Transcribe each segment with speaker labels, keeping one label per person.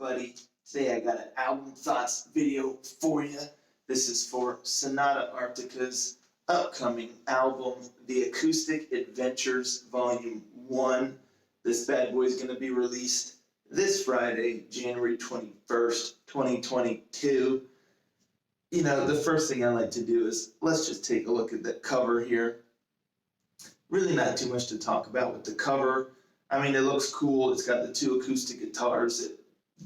Speaker 1: everybody. Today I got an album thoughts video for you. This is for Sonata Arctica's upcoming album, The Acoustic Adventures Volume 1. This bad boy is going to be released this Friday, January 21st, 2022. You know, the first thing I like to do is let's just take a look at the cover here. Really not too much to talk about with the cover. I mean, it looks cool. It's got the two acoustic guitars. It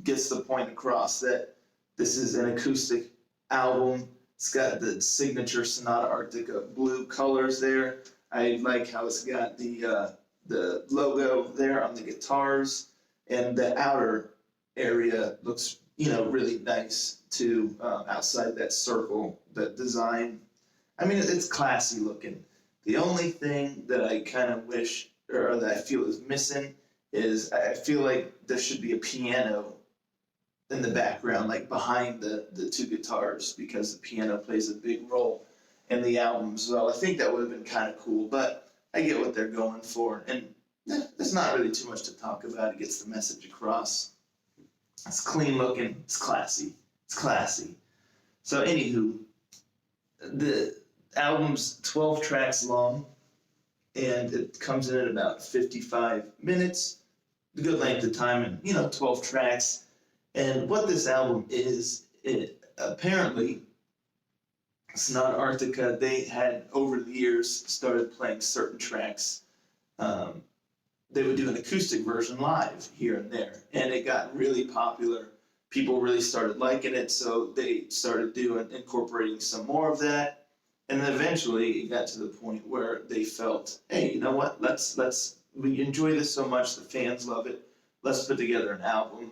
Speaker 1: gets the point across that this is an acoustic album. It's got the signature Sonata Arctica blue colors there. I like how it's got the logo there on the guitars, and the outer area looks, really nice too, outside that circle, that design. I mean, it's classy looking. The only thing that I kind of wish, or that I feel is missing, is I feel like there should be a piano in the background, like behind the two guitars, because the piano plays a big role in the album as well. I think that would have been kind of cool, but I get what they're going for, and there's not really too much to talk about. It gets the message across. It's clean looking, it's classy. So anywho, the album's 12 tracks long, and it comes in at about 55 minutes, a good length of time, and 12 tracks. And what this album is, apparently Sonata Arctica, they had over the years started playing certain tracks. They would do an acoustic version live here and there, and it got really popular. People really started liking it, so they started incorporating some more of that. And then eventually it got to the point where they felt, hey, you know what? We enjoy this so much, the fans love it. Let's put together an album.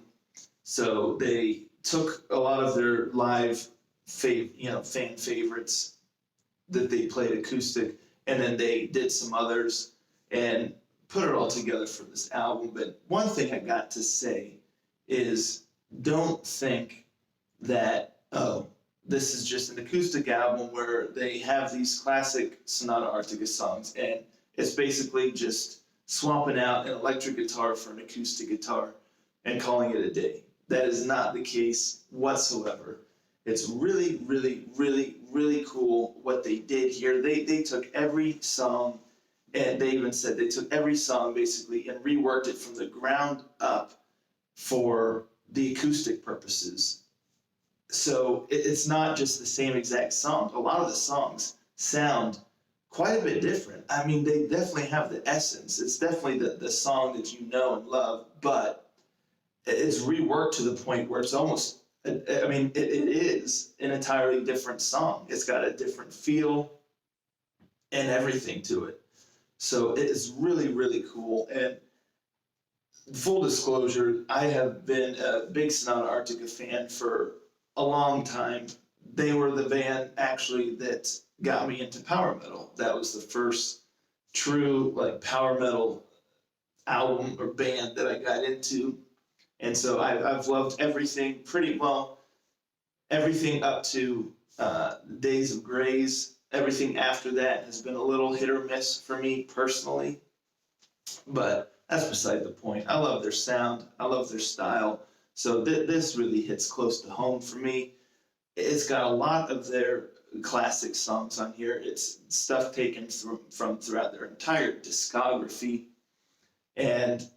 Speaker 1: So they took a lot of their live, fan favorites that they played acoustic, and then they did some others and put it all together for this album. But one thing I got to say is, don't think that, this is just an acoustic album where they have these classic Sonata Arctica songs, and it's basically just swapping out an electric guitar for an acoustic guitar and calling it a day. That is not the case whatsoever. It's really, really, really, really cool what they did here. They took every song, and they even said they took every song basically and reworked it from the ground up for the acoustic purposes. So it's not just the same exact song. A lot of the songs sound quite a bit different. I mean, they definitely have the essence. It's definitely the song that you know and love, but it's reworked to the point where it's almost, it is an entirely different song. It's got a different feel and everything to it. So it is really, really cool. And full disclosure, I have been a big Sonata Arctica fan for a long time. They were the band actually that got me into power metal. That was the first true power metal album or band that I got into. And so I've loved everything everything up to Days of Grace. Everything after that has been a little hit or miss for me personally, but that's beside the point. I love their sound. I love their style. So this really hits close to home for me. It's got a lot of their classic songs on here. It's stuff taken from throughout their entire discography. And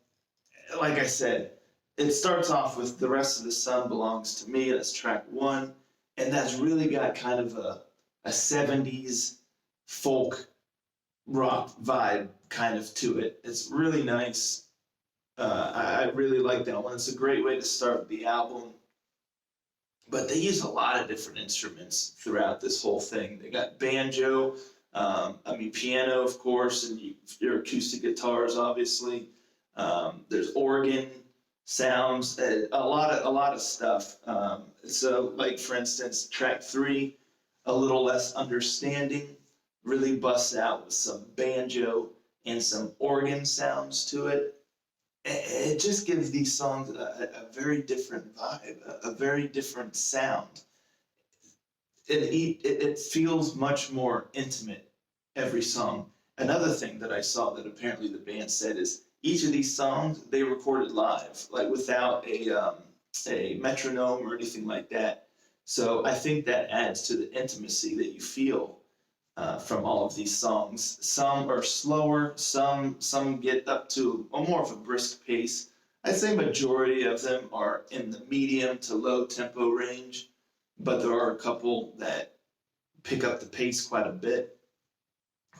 Speaker 1: like I said, it starts off with The Rest of the Sun Belongs to Me. That's track 1. And that's really got kind of a 70s folk rock vibe kind of to it. It's really nice. I really like that one. It's a great way to start the album. But they use a lot of different instruments throughout this whole thing. They got banjo, piano, of course, and your acoustic guitars, obviously. There's organ sounds, a lot of stuff. So, like for instance, track 3, A Little Less Understanding, really busts out with some banjo and some organ sounds to it. It just gives these songs a very different vibe, a very different sound. It feels much more intimate, every song. Another thing that I saw that apparently the band said is each of these songs they recorded live, like without a metronome or anything like that. So I think that adds to the intimacy that you feel from all of these songs. Some are slower, some get up to a more of a brisk pace. I'd say majority of them are in the medium to low tempo range, but there are a couple that pick up the pace quite a bit.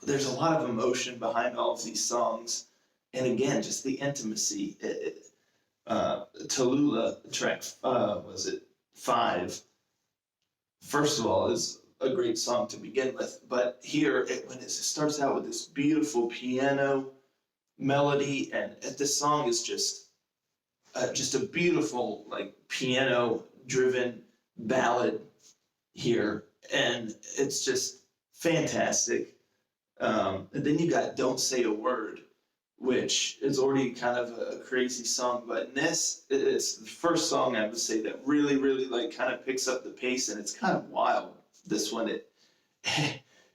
Speaker 1: There's a lot of emotion behind all of these songs, and again, just the intimacy. Tallulah track, was it 5? First of all, is a great song to begin with, but here when it starts out with this beautiful piano melody, and this song is just a beautiful like piano driven ballad here, and it's just fantastic. And then you got "Don't Say a Word," which is already kind of a crazy song, but in this, it's the first song I would say that really, really like kind of picks up the pace, and it's kind of wild. This one, it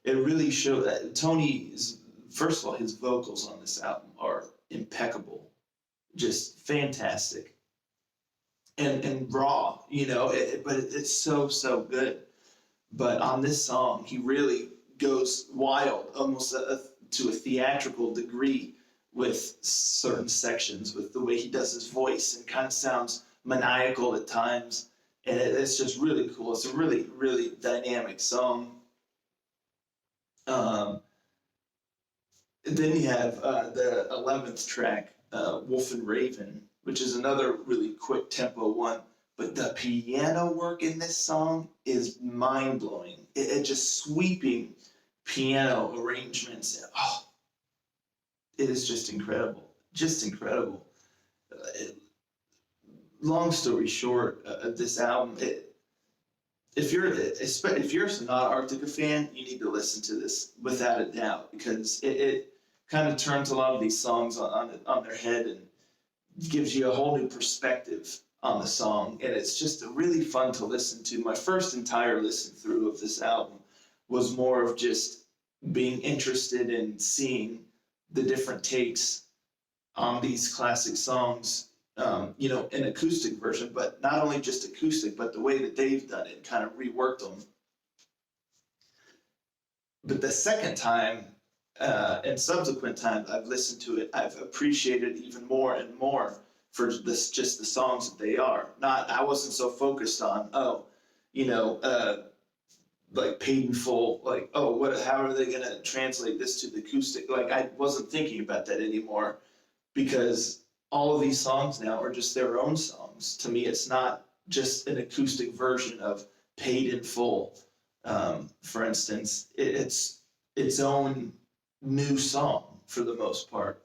Speaker 1: really showed that Tony's, first of all, his vocals on this album are impeccable, just fantastic, and raw, but it's so good. But on this song, he really goes wild, almost to a theatrical degree with certain sections, with the way he does his voice, and kind of sounds maniacal at times. And it's just really cool. It's a really, really dynamic song. Then you have the 11th track, Wolf and Raven, which is another really quick tempo one. But the piano work in this song is mind-blowing. It just sweeping piano arrangements. Oh, it is just incredible. Just incredible. Long story short, this album, if you're a Sonata Arctica fan, you need to listen to this without a doubt, because it kind of turns a lot of these songs on their head and gives you a whole new perspective on the song, and it's just really fun to listen to. My first entire listen through of this album was more of just being interested in seeing the different takes on these classic songs, an acoustic version, but not only just acoustic, but the way that they've done it, kind of reworked them. But the second time, and subsequent times I've listened to it, I've appreciated it even more and more for just the songs that they are. I wasn't so focused on, like paid in full, like, how are they gonna translate this to the acoustic? Like, I wasn't thinking about that anymore, because all of these songs now are just their own songs. To me, it's not just an acoustic version of Paid in Full. For instance, it's its own new song for the most part.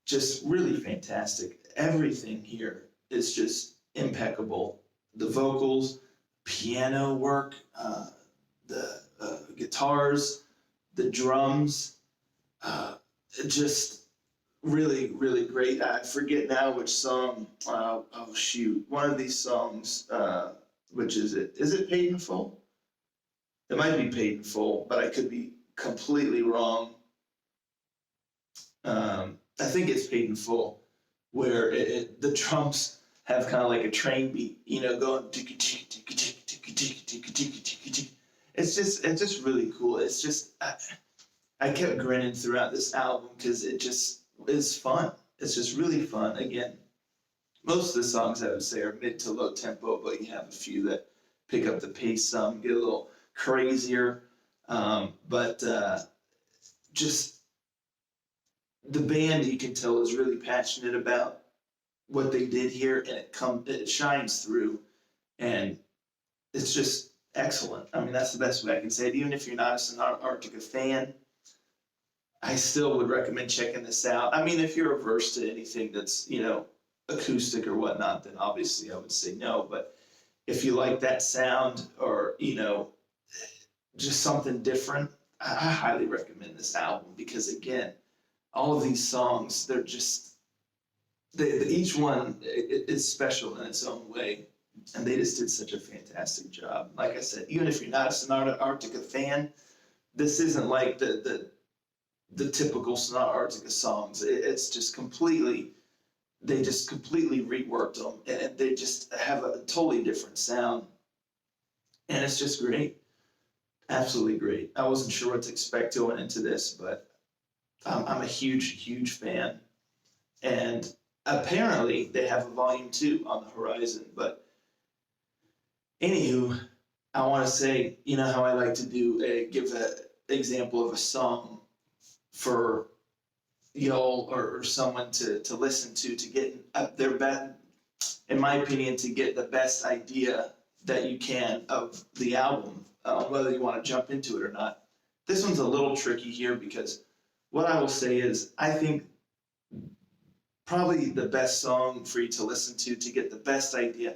Speaker 1: Just really fantastic. Everything here is just impeccable. The vocals, piano work, the guitars, the drums, just really, really great. I forget now which song. One of these songs. Which is it? Is it Paid in Full? It might be Paid in Full, but I could be completely wrong. I think it's Paid in Full, where the drums have kind of like a train beat, going. It's just really cool. It's just I kept grinning throughout this album because it just is fun. It's just really fun. Again, most of the songs I would say are mid to low tempo, but you have a few that pick up the pace some, get a little crazier. But just the band, you can tell, is really passionate about what they did here, and it shines through, and it's just excellent. I mean, that's the best way I can say it. Even if you're not a Sonata Arctica fan, I still would recommend checking this out. I mean, if you're averse to anything that's, acoustic or whatnot, then obviously I would say no. But if you like that sound, or, just something different, I highly recommend this album, because, again, all of these songs, they're just, each one is special in its own way, and they just did such a fantastic job. Like I said, even if you're not a Sonata Arctica fan, this isn't like the typical Sonata Arctica songs. It's just completely they just completely reworked them, and they just have a totally different sound, and it's just great, absolutely great. I wasn't sure what to expect going into this, but I'm a huge fan, and apparently they have a volume 2 on the horizon. But anywho, I want to say, you know how I like to give an example of a song for y'all or someone to listen to get their best, in my opinion, to get the best idea that you can of the album, whether you want to jump into it or not. This one's a little tricky here because what I will say is I think probably the best song for you to listen to get the best idea.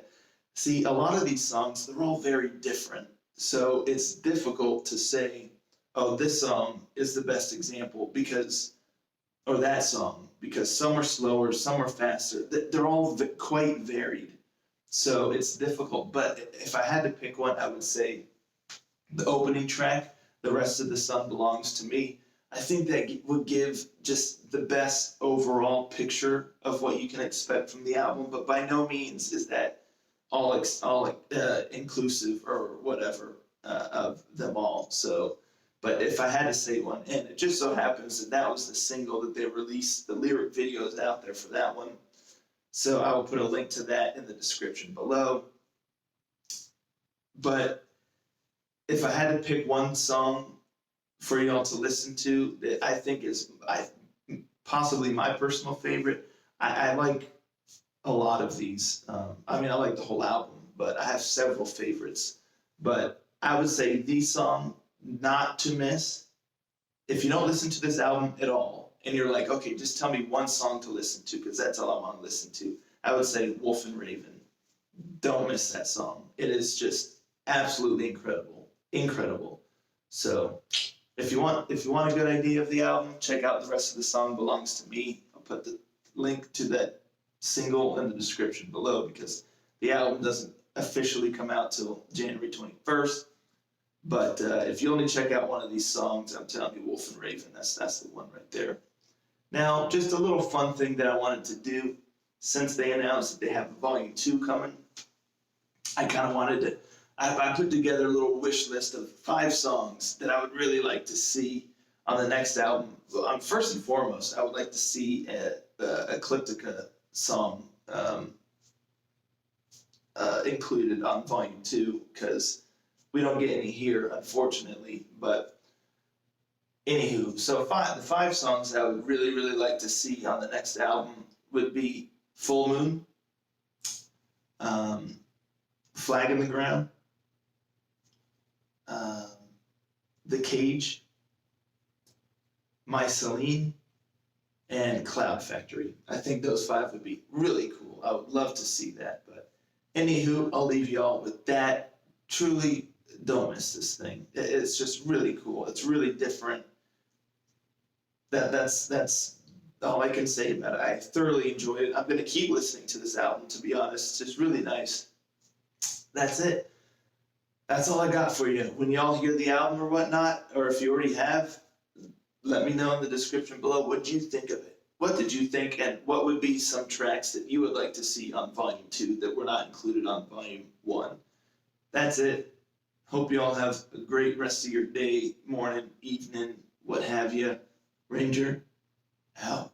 Speaker 1: See, a lot of these songs, they're all very different. So it's difficult to say, oh, this song is the best example or that song, because some are slower, some are faster. They're all quite varied. So it's difficult. But if I had to pick one, I would say the opening track, The Rest of the Sun Belongs to Me. I think that would give just the best overall picture of what you can expect from the album, but by no means is that all inclusive or whatever of them all. So, but if I had to say one, and it just so happens that that was the single that they released, the lyric video is out there for that one. So I will put a link to that in the description below. But if I had to pick one song for y'all to listen to that I think is possibly my personal favorite, I like a lot of these. I mean, I like the whole album, but I have several favorites. But I would say the song not to miss, if you don't listen to this album at all, and you're like, okay, just tell me one song to listen to, because that's all I want to listen to, I would say Wolf and Raven. Don't miss that song. It is just absolutely incredible. So if you want a good idea of the album, check out The Rest of the Song Belongs to Me. I'll put the link to that single in the description below, because the album doesn't officially come out till January 21st. But if you only check out one of these songs, I'm telling you, Wolf and Raven, that's the one right there. Now, just a little fun thing that I wanted to do, since they announced that they have a volume 2 coming, I kind of wanted to, I put together a little wish list of 5 songs that I would really like to see on the next album. Well, first and foremost, I would like to see a Ecliptica song included on volume 2, because we don't get any here, unfortunately. But anywho, so the 5 songs that I would really like to see on the next album would be Full Moon, Flag in the Ground, The Cage, My Celine, and Cloud Factory. I think those 5 would be really cool. I would love to see that. But anywho, I'll leave y'all with that. Truly, don't miss this thing. It's just really cool. It's really different. That's all I can say about it. I thoroughly enjoyed it. I'm going to keep listening to this album, to be honest. It's really nice. That's it. That's all I got for you. When y'all hear the album or whatnot, or if you already have, let me know in the description below. What did you think of it? What did you think, and what would be some tracks that you would like to see on Volume 2 that were not included on Volume 1? That's it. Hope you all have a great rest of your day, morning, evening, what have you. Ranger, out.